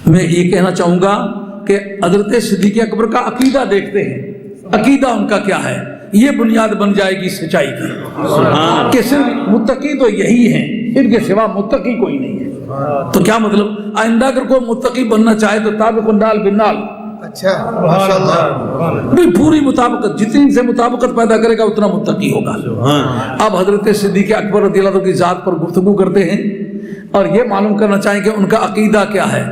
میں یہ کہنا چاہوں گا کہ حضرت صدیق اکبر کا عقیدہ دیکھتے ہیں، عقیدہ ان کا کیا ہے، یہ بنیاد بن جائے گی سچائی کی کہ صرف متقی تو یہی ہیں، ان کے سوا متقی کوئی نہیں ہے۔ تو کیا مطلب، آئندہ اگر کوئی متقی بننا چاہے تو تابق النال بالنال، اچھا ماشاءاللہ، پوری مطابقت، جتنی سے مطابقت پیدا کرے گا اتنا متقی ہوگا۔ اب حضرت صدیق اکبر رضی اللہ عنہ کی ذات پر گفتگو کرتے ہیں اور یہ معلوم کرنا چاہیں کہ ان کا عقیدہ کیا ہے۔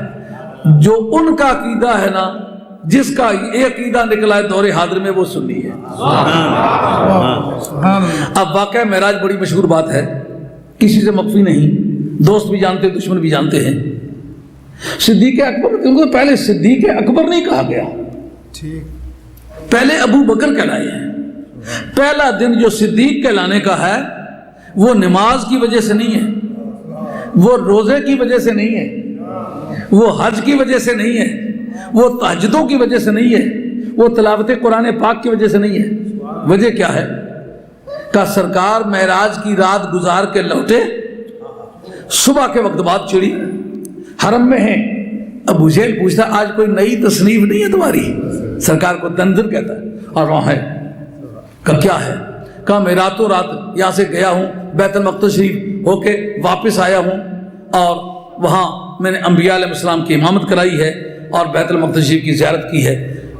جو ان کا عقیدہ ہے نا، جس کا یہ عقیدہ نکلا ہے دور حاضر میں، وہ سنی ہے۔ اب واقعہ معراج بڑی مشہور بات ہے، کسی سے مخفی نہیں، دوست بھی جانتے ہیں، دشمن بھی جانتے ہیں۔ صدیق اکبر کو پہلے صدیق اکبر نہیں کہا گیا، پہلے ابو بکر کہلائے ہیں۔ پہلا دن جو صدیق کہلانے کا ہے وہ نماز کی وجہ سے نہیں ہے، وہ روزے کی وجہ سے نہیں ہے، وہ حج کی وجہ سے نہیں ہے، وہ تہجدوں کی وجہ سے نہیں ہے، وہ تلاوت قرآن پاک کی وجہ سے نہیں ہے۔ وجہ کیا ہے کہ سرکار معراج کی رات گزار کے لوٹے، صبح کے وقت بعد چڑی، حرم میں ہیں۔ ابو جہل پوچھتا آج کوئی نئی تصنیف نہیں ہے تمہاری؟ سرکار کو تنظر کہتا ہے، اور وہاں ہے کہ کیا ہے؟ کہ میں راتوں رات یہاں سے گیا ہوں، بیت المقدس شریف ہو کے واپس آیا ہوں، اور وہاں میں نے انبیاء علیہ السلام کی امامت کرائی ہے اور بیت المقدس شریف کی زیارت کی ہے۔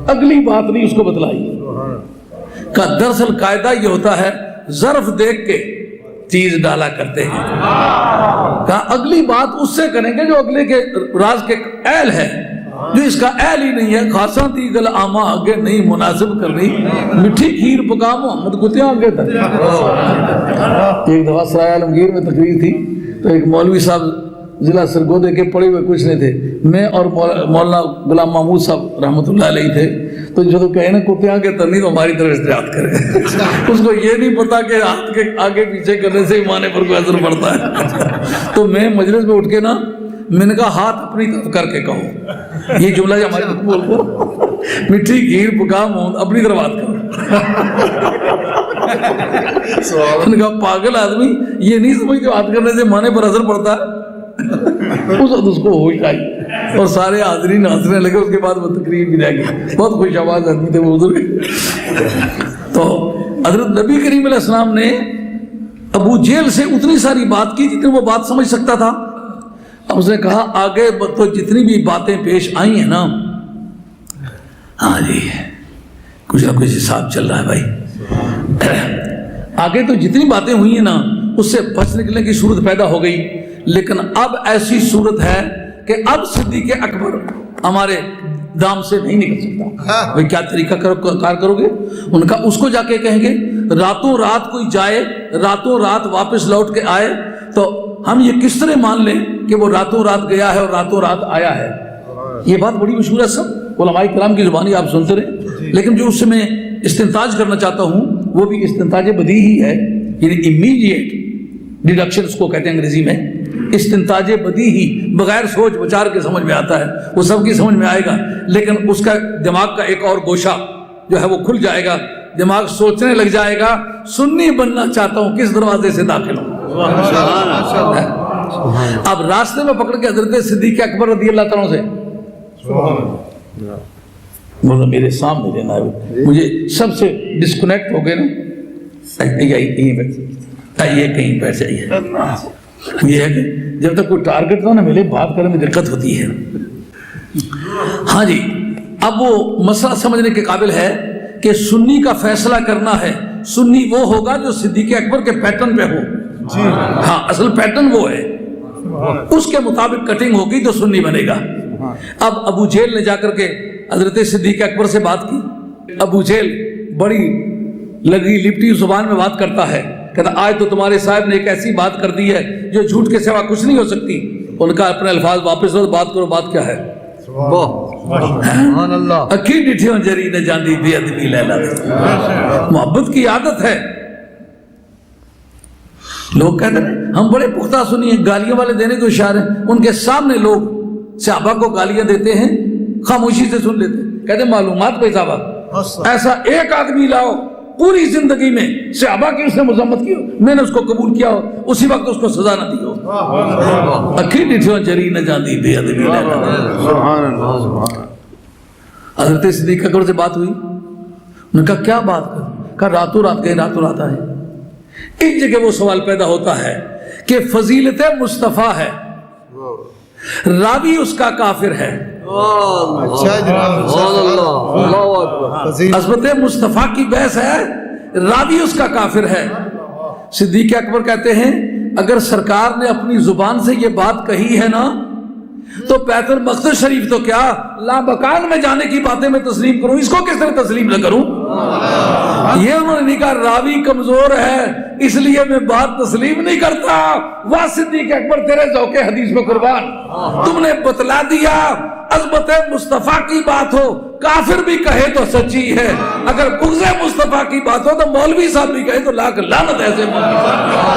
اگلی بات نہیں اس کو بتلائی کہ دراصل قاعدہ یہ ہوتا ہے ظرف دیکھ کے چیز ڈالا کرتے ہیں، کہا اگلی بات اس سے کریں گے جو اگلے کے راز کے اہل ہے، جو اس کا اہل ہی نہیں ہے۔ خاصا تھی گل آما آگے نہیں مناسب کرنی، مٹھی کھیر پکا محمد کتیاں آگے تک۔ ایک دفعہ سرائے عالمگیر میں تقریر تھی تو ایک مولوی صاحب ضلع سرگودے کے پڑھے ہوئے کچھ نہیں تھے، میں اور مولانا غلام محمود صاحب رحمۃ اللہ علیہ تھے۔ تو جو تو کہیں نا کتیاں کے تنی تو ہماری طرف استعمال کرے، اس کو یہ نہیں پتا کہ ہاتھ کے آگے پیچھے کرنے سے معنی پر کوئی اثر پڑتا ہے۔ تو میں مجلس میں اٹھ کے نا، میں نے کہا ہاتھ اپنی طرف کر کے کہو، یہ جملہ جو ہمارے بول کو مٹھی کھیر پکا مون اپنی طرف ہاتھ کرو۔ میں نے کہا پاگل آدمی یہ نہیں سمجھتے ہاتھ کرنے سے معنی پر اثر پڑتا ہے۔ اس وقت اس کو ہوش آئی اور سارے حاضرین ہنسنے لگے۔ اس کے بعد وہ تقریر بھی رہ گئی، بہت خوش آواز آدمی تھے وہ بزرگ۔ تو حضرت نبی کریم علیہ السلام نے ابو جہل سے اتنی ساری بات کی جتنی وہ بات سمجھ سکتا تھا۔ اب اس نے کہا آگے تو جتنی بھی باتیں پیش آئی ہیں نا، ہاں جی کچھ نہ کچھ حساب چل رہا ہے بھائی، آگے تو جتنی باتیں ہوئی ہیں نا اس سے بچ نکلنے کی صورت پیدا ہو گئی، لیکن اب ایسی صورت ہے کہ اب صدیق اکبر ہمارے دام سے نہیں نکل سکتا۔ بھائی کیا طریقہ کار کرو گے؟ ان کا اس کو جا کے کہیں گے راتوں رات کوئی جائے، راتوں رات واپس لوٹ کے آئے، تو ہم یہ کس طرح مان لیں کہ وہ راتوں رات گیا ہے اور راتوں رات آیا ہے؟ یہ بات بڑی مشہور ہے، سب علماء کرام کی زبانی آپ سنتے رہے۔ لیکن جو اس سے میں استنتاج کرنا چاہتا ہوں وہ بھی استنتاج بدیہی ہے، یعنی امیڈیٹ ڈیڈکشن اس کو کہتے ہیں انگریزی میں، استنتاج بدیہی، بغیر سوچ بچار کے سمجھ میں آتا ہے، وہ سب کی سمجھ میں آئے گا، لیکن اس کا دماغ کا ایک اور گوشہ جو ہے وہ کھل جائے گا، دماغ سوچنے لگ جائے گا سنی بننا چاہتا ہوں کس دروازے سے داخل ہوں۔ اب راستے میں پکڑ کے حضرت صدیق اکبر رضی اللہ تعالیٰ سے بولو میرے سامنے دینا ہے، مجھے سب سے ڈسکنیکٹ ہو گئے نا، یہ کہیں بیٹھ جائیے۔ یہ ہے کہ جب تک کوئی ٹارگٹ نہ ملے بات کرنے میں دقت ہوتی ہے۔ ہاں جی، اب وہ مسئلہ سمجھنے کے قابل ہے کہ سنی کا فیصلہ کرنا ہے، سنی وہ ہوگا جو صدیق اکبر کے پیٹرن پہ ہو۔ ہاں اصل پیٹرن وہ ہے، اس کے مطابق کٹنگ ہوگی تو سنی بنے گا۔ اب ابو جہل نے جا کر کے حضرت صدیق اکبر سے بات کی۔ ابو جہل بڑی لگی لپٹی زبان میں بات کرتا ہے، کہتا آج تو تمہارے صاحب نے ایک ایسی بات کر دی ہے جو جھوٹ کے سوا کچھ نہیں ہو سکتی۔ ان کا اپنے الفاظ واپس لو، بات کرو، بات کیا ہے؟ اکی ڈٹھیوں جری نے جاندی بے ادبی لیلا دے۔ محبت کی عادت ہے۔ لوگ کہتے ہیں ہم بڑے پختہ سنی ہیں، گالیاں والے دینے کو اشارے، ان کے سامنے لوگ صحابہ کو گالیاں دیتے ہیں، خاموشی سے سن لیتے ہیں، کہتے ہیں معلومات پہ صحابہ، ایسا ایک آدمی لاؤ پوری زندگی میں صحابہ کی اس نے مذمت کی ہو، میں نے اس کو قبول کیا ہو، اسی وقت اس کو سزا نہ دی ہو. اکھی ڈٹھیوں جری نہ جاندی بے ادبی لینا. حضرت صدیق اکبر سے بات ہوئی، انہوں نے کہا کیا بات کر؟ کہا راتوں رات گئے راتوں رات آئے. ایک جگہ وہ سوال پیدا ہوتا ہے کہ فضیلت مصطفیٰ ہے، راوی اس کا کافر ہے. اچھا جناب، عظمت مصطفیٰ کی بحث ہے، راوی اس کا کافر ہے. صدیق اکبر کہتے ہیں اگر سرکار نے اپنی زبان سے یہ بات کہی ہے نا تو بیت المقدس شریف تو کیا لامکان میں جانے کی باتیں میں تسلیم کروں، اس کو کس طرح تسلیم نہ کروں؟ یہ انہوں نے نہیں کہا راوی کمزور ہے اس لیے میں بات تسلیم نہیں کرتا. واہ صدیق اکبر تیرے ذوق حدیث میں قربان، تم نے بتلا دیا عظمت مصطفیٰ کی بات ہو کافر بھی کہے تو سچی ہے، اگر بغض مصطفیٰ کی بات ہو تو مولوی صاحب بھی کہے تو لاکھ لعنت ایسے مولوی صاحب.